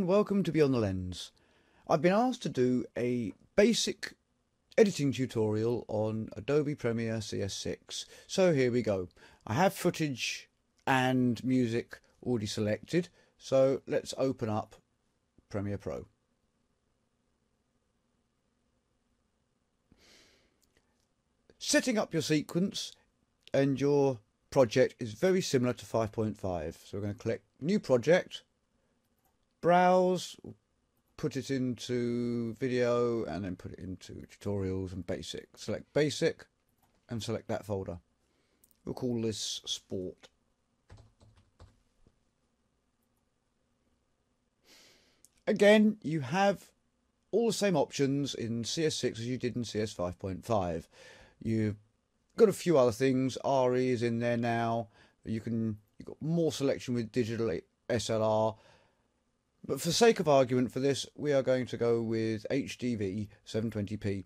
and welcome to Beyond the Lens. I've been asked to do a basic editing tutorial on Adobe Premiere CS6, so here we go. I have footage and music already selected, so let's open up Premiere Pro. Setting up your sequence and your project is very similar to 5.5, so we're going to click New Project, Browse, put it into Video and then put it into Tutorials and Basic. Select Basic and select that folder. We'll call this Sport. Again, you have all the same options in CS6 as you did in CS 5.5. You've got a few other things. RE is in there now. You've got more selection with digital SLR. But for sake of argument for this, we are going to go with HDV 720p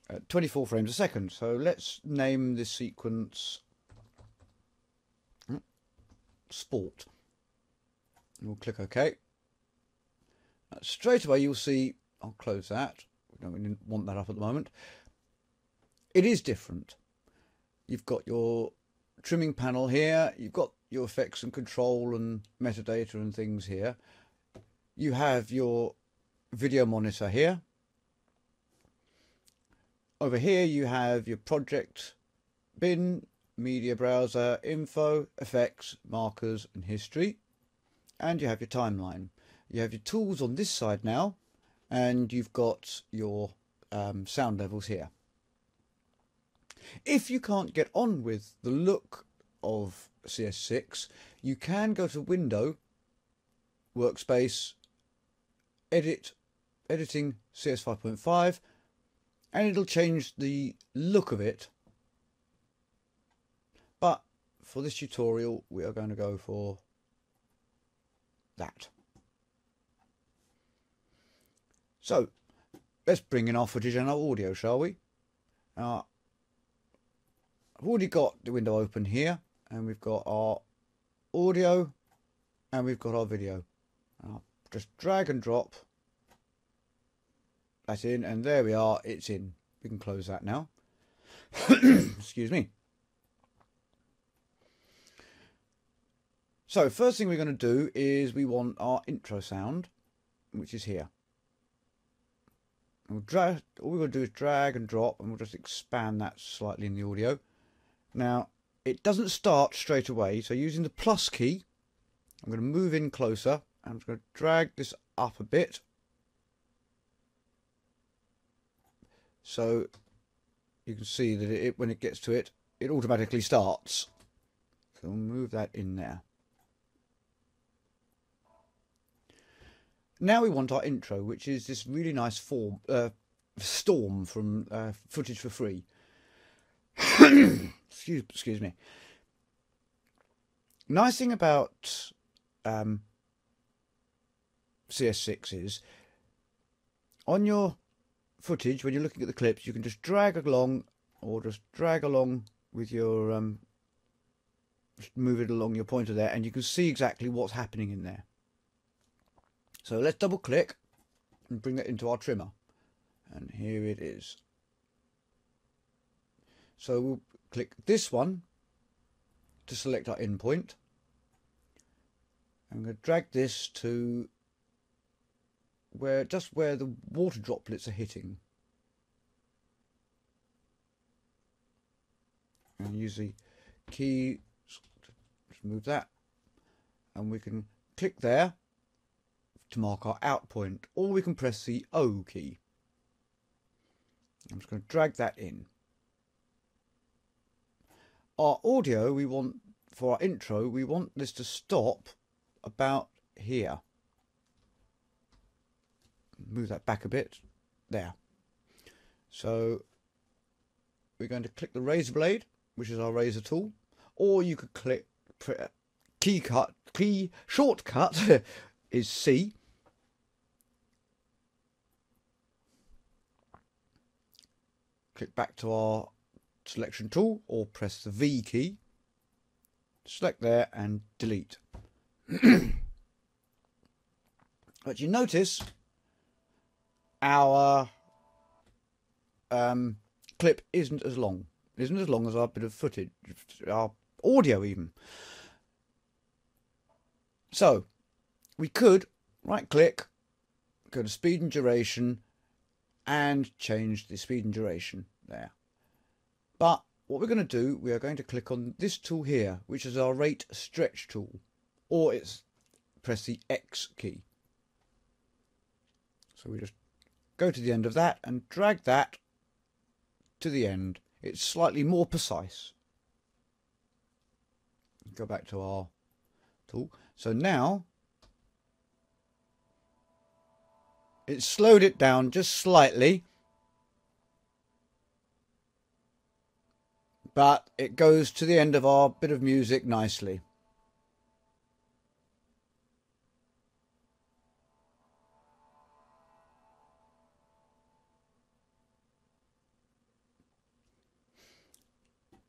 at 24 frames a second. So let's name this sequence Sport. We'll click OK. Straight away you'll see, I'll close that. We didn't want that up at the moment. It is different. You've got your trimming panel here. You've got your effects and control and metadata and things here. You have your video monitor here. Over here you have your project bin, media browser, info, effects, markers and history. And you have your timeline. You have your tools on this side now, and you've got your sound levels here. If you can't get on with the look of CS6, you can go to Window, Workspace, Editing CS 5.5, and it'll change the look of it. But for this tutorial, we are going to go for that. So let's bring in our footage and our audio, shall we? I've already got the window open here, and we've got our audio and we've got our video. I'll just drag and drop that in, and there we are, it's in. We can close that now. Excuse me. So first thing we're going to do is we want our intro sound, which is here. All we're going to do is drag and drop, and we'll just expand that slightly in the audio. Now, it doesn't start straight away, so using the plus key, I'm going to move in closer, and I'm just going to drag this up a bit. So you can see that when it gets to it, it automatically starts. So we'll move that in there. Now we want our intro, which is this really nice storm from Footage for Free. Excuse me. Nice thing about CS6 is on your footage, when you're looking at the clips, you can just drag along, or just drag along with your just move it along your pointer there, and you can see exactly what's happening in there. So let's double click and bring that into our trimmer, and here it is. So we'll click this one to select our endpoint. I'm going to drag this to just where the water droplets are hitting, and use the key to move that, and we can click there to mark our out point, or we can press the O key. I'm just going to drag that in. Our audio, we want, for our intro, we want this to stop about here. Move that back a bit. There. So we're going to click the razor blade, which is our razor tool, or you could click key shortcut is C. Click back to our selection tool, or press the V key. Select there and delete. But you notice our clip isn't as long. It isn't as long as our bit of footage, our audio even. So we could right click, go to speed and duration, and change the speed and duration there. But what we're going to do, we are going to click on this tool here, which is our rate stretch tool, or it's press the X key. So we just go to the end of that and drag that to the end. It's slightly more precise. Go back to our tool. So now it's slowed it down just slightly, but it goes to the end of our bit of music nicely.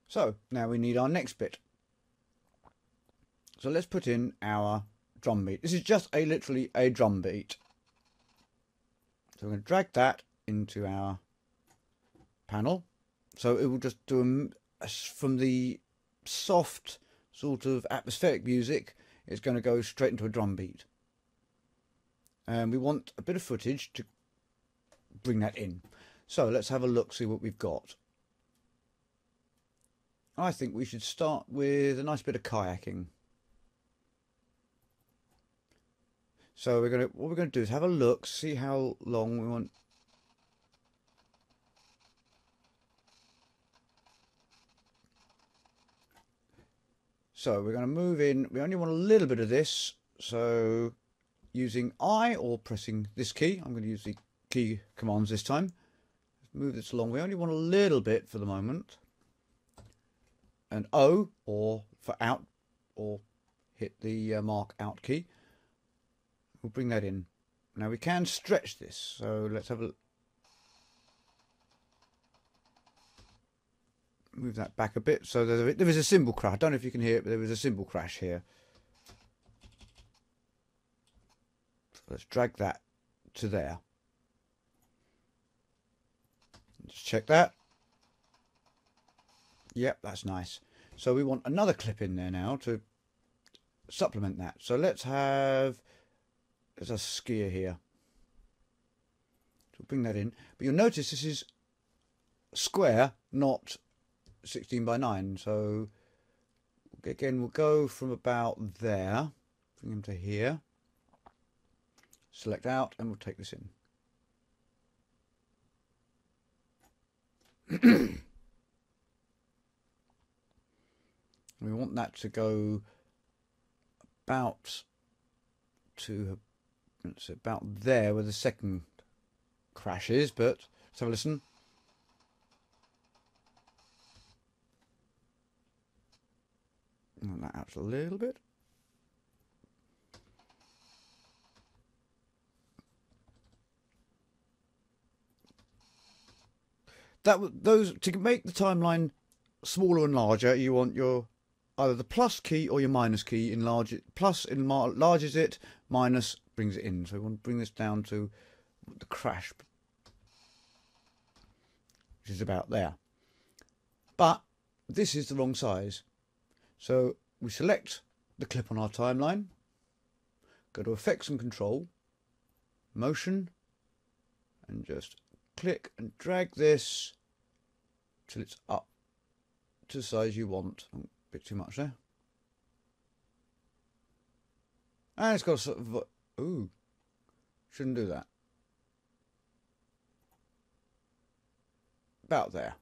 So now we need our next bit. So let's put in our drum beat. This is just literally a drum beat. So we're going to drag that into our panel. So it will just do from the soft sort of atmospheric music, it's going to go straight into a drum beat. And we want a bit of footage to bring that in. So let's have a look, see what we've got. I think we should start with a nice bit of kayaking. So what we're going to do is have a look, see how long we want. So we're going to move in. We only want a little bit of this. So using I or pressing this key, I'm going to use the key commands this time. Move this along. We only want a little bit for the moment. And O or for out, or hit the mark out key. We'll bring that in. Now we can stretch this, so let's have a move that back a bit. So there is a cymbal crash. I don't know if you can hear it, but there is a cymbal crash here. So let's drag that to there. Just check that. Yep, that's nice. So we want another clip in there now to supplement that. So let's have, there's a skier here. So bring that in. But you'll notice this is square, not 16 by 9. So again, we'll go from about there, bring him to here, select out, and we'll take this in. We want that to go about to, it's about there where the second crash is, but let's have a listen. And that out a little bit. Those to make the timeline smaller and larger, you want your either the plus key or your minus key. Enlarge it. Plus enlarges it, minus brings it in. So we want to bring this down to the crash, which is about there. But this is the wrong size. So we select the clip on our timeline, go to Effects and Control, Motion, and just click and drag this till it's up to the size you want. A bit too much there. And it's got a sort of, ooh, shouldn't do that. About there.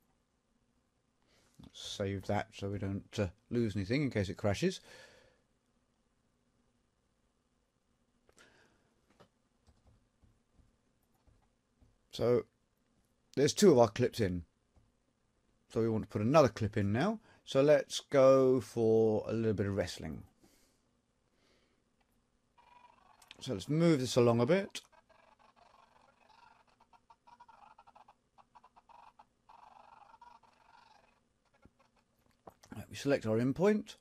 Let's save that so we don't lose anything in case it crashes. So there's two of our clips in. So we want to put another clip in now. So let's go for a little bit of wrestling. So let's move this along a bit. Right, we select our endpoint.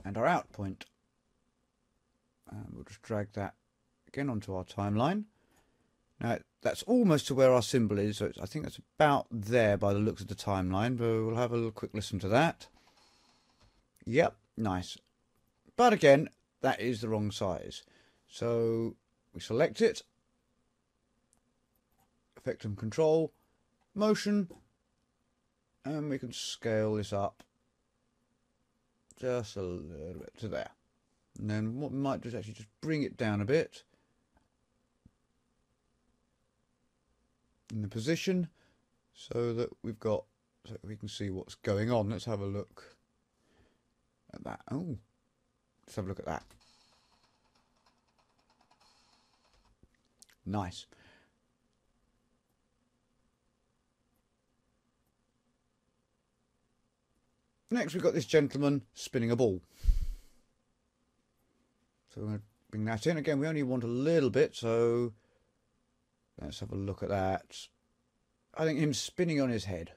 and our out point. And we'll just drag that again onto our timeline. Now that's almost to where our symbol is, so I think that's about there by the looks of the timeline, but we'll have a little quick listen to that. Yep, nice. But again, that is the wrong size. So we select it, effect and control, motion, and we can scale this up just a little bit to there. And then what we might do is actually just bring it down a bit in the position so that we've got, so we can see what's going on. Let's have a look at that. Oh, let's have a look at that. Nice. Next we've got this gentleman spinning a ball. So we're going to bring that in. Again, we only want a little bit, so let's have a look at that. I think him spinning on his head.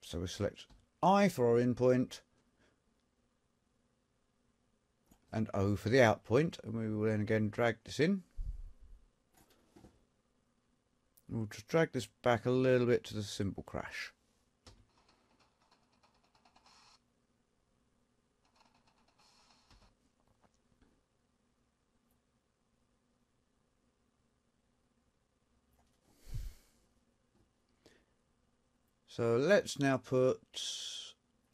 So we select I for our in point and O for the out point, and we will then again drag this in. We'll just drag this back a little bit to the symbol crash. So let's now put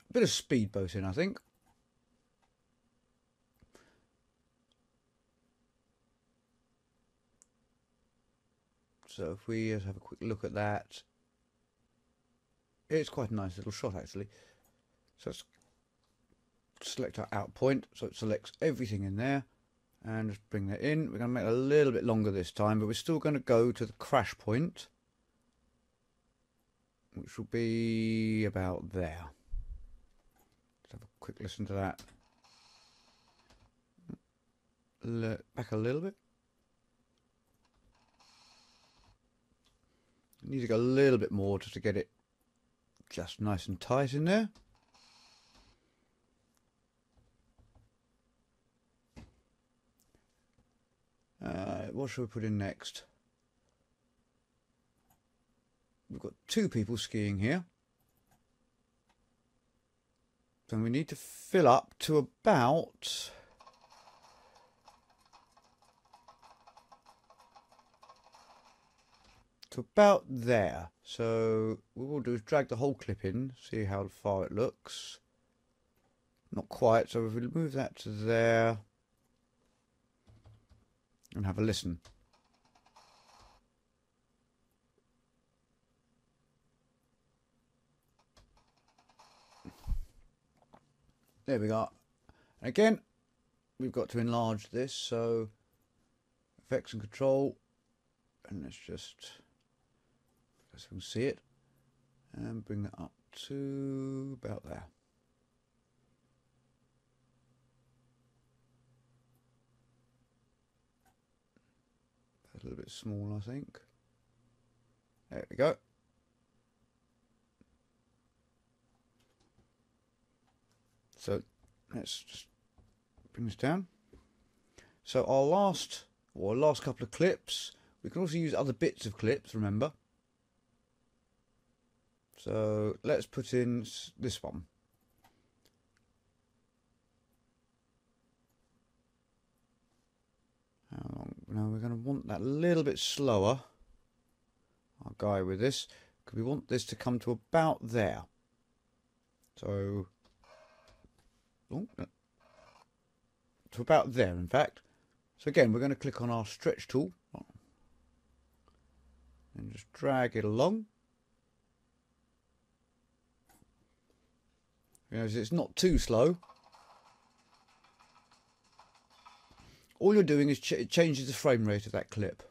a bit of speedboat in, I think. So if we have a quick look at that, it's quite a nice little shot actually. So let's select our out point, so it selects everything in there, and just bring that in. We're going to make it a little bit longer this time, but we're still going to go to the crash point, which will be about there. Let's have a quick listen to that. Back a little bit. Need to go a little bit more just to get it just nice and tight in there. What should we put in next? We've got two people skiing here. So we need to fill up to about there. So what we'll do is drag the whole clip in, see how far it looks. Not quite, so if we move that to there and have a listen. There we go. And again, we've got to enlarge this, so effects and control, and let's just, so we can see it, and bring that up to about there. A little bit small, I think. There we go. So let's just bring this down. So our last couple of clips, we can also use other bits of clips, remember. So let's put in this one. How long? Now we're going to want that a little bit slower. Our guy with this, because we want this to come to about there. So to about there, in fact. So again, we're going to click on our stretch tool and just drag it along. You know, it's not too slow. All you're doing is it changes the frame rate of that clip.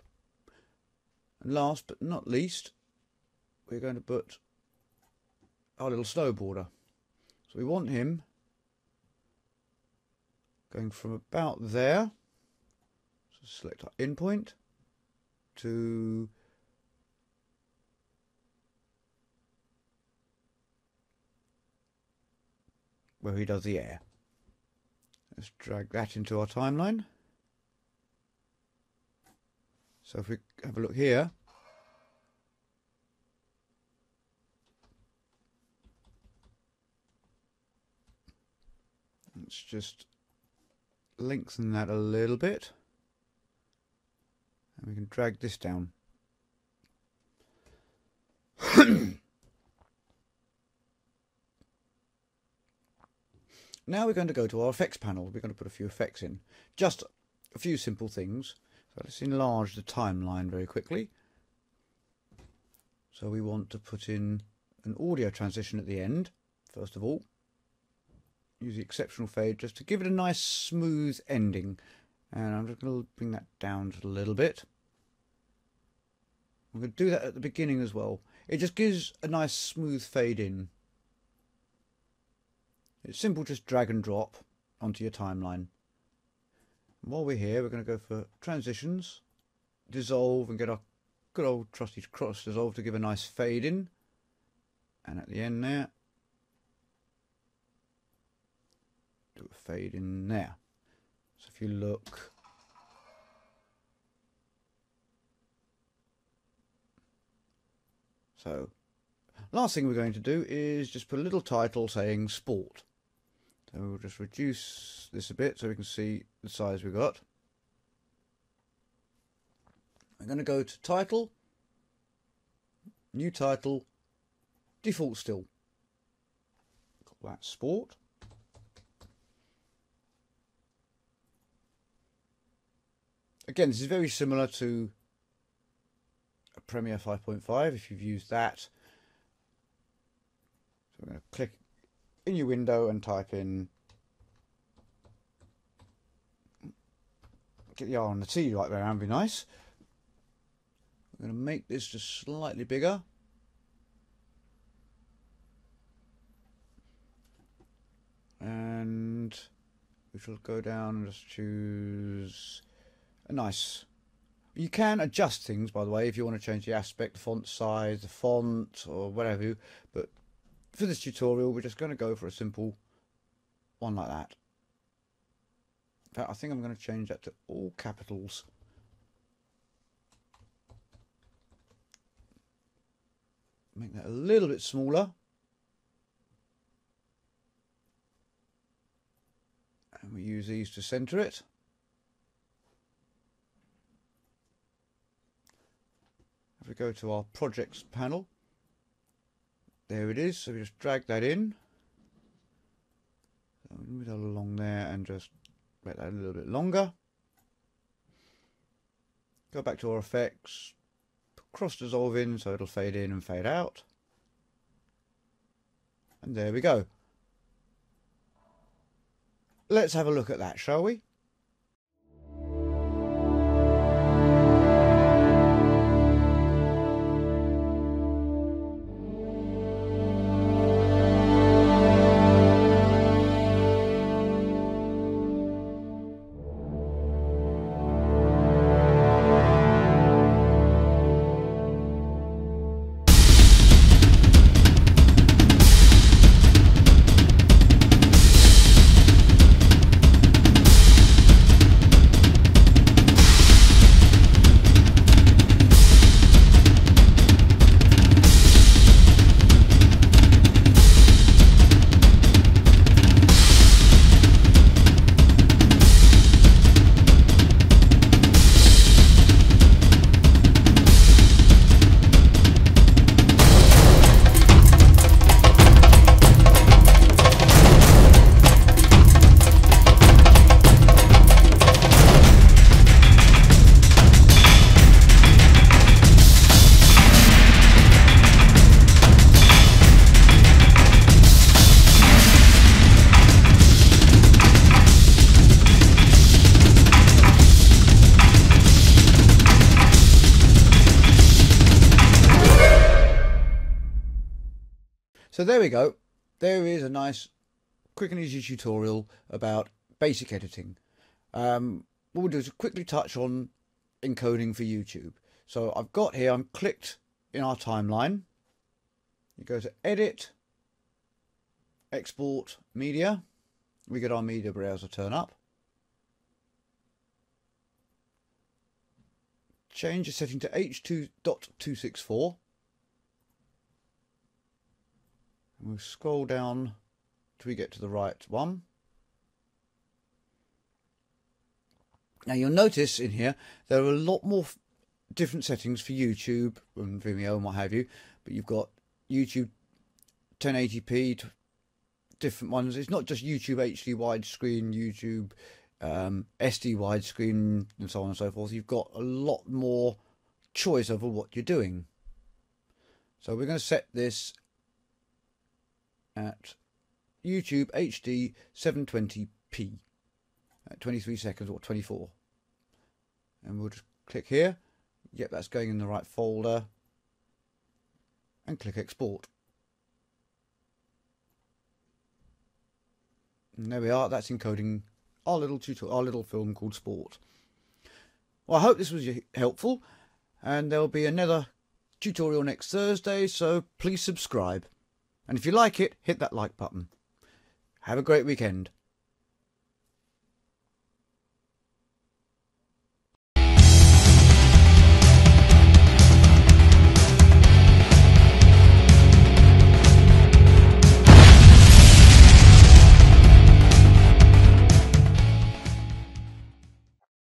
And last but not least, we're going to put our little snowboarder. So we want him going from about there, so select our in point, to where he does the air. Let's drag that into our timeline. So if we have a look here, let's just lengthen that a little bit, and we can drag this down. Now we're going to go to our effects panel. We're going to put a few effects in. Just a few simple things. So let's enlarge the timeline very quickly. So we want to put in an audio transition at the end, first of all. Use the exceptional fade just to give it a nice smooth ending. And I'm just going to bring that down just a little bit. I'm going to do that at the beginning as well. It just gives a nice smooth fade in. It's simple, just drag and drop onto your timeline. And while we're here, we're going to go for transitions, dissolve, and get our good old trusty cross dissolve to give a nice fade in. And at the end there, do a fade in there. So if you look, so last thing we're going to do is just put a little title saying sport. So we'll just reduce this a bit so we can see the size we've got. I'm going to go to title, new title, default still. Call that sport. Again, this is very similar to a Premiere 5.5 if you've used that. So we're going to click in your window and type in, get the R and the T right there around, be nice. I'm going to make this just slightly bigger. And we shall go down and just choose a nice. You can adjust things, by the way, if you want to change the aspect, the font size, the font, or whatever. But for this tutorial, we're just going to go for a simple one like that. In fact, I think I'm going to change that to all capitals. Make that a little bit smaller. And we use these to center it. If we go to our projects panel, there it is. So we just drag that in. So we move that along there and just make that a little bit longer. Go back to our effects, cross dissolve in so it'll fade in and fade out. And there we go. Let's have a look at that, shall we? So there we go. There is a nice quick and easy tutorial about basic editing. What we'll do is quickly touch on encoding for YouTube. So I've got here, I'm clicked in our timeline. You go to edit, export media. We get our media browser turn up. Change the setting to H2.264. And we'll scroll down till we get to the right one. Now you'll notice in here there are a lot more different settings for YouTube and Vimeo and what have you, but you've got YouTube 1080p, different ones. It's not just YouTube HD widescreen, YouTube SD widescreen, and so on and so forth. You've got a lot more choice over what you're doing. So we're going to set this at YouTube HD 720p at 23 seconds or 24, and we'll just click here. Yep, that's going in the right folder, and click export. And there we are. That's encoding our little tutorial, our little film called Sport. Well, I hope this was helpful, and there will be another tutorial next Thursday, so please subscribe. And if you like it, hit that like button. Have a great weekend.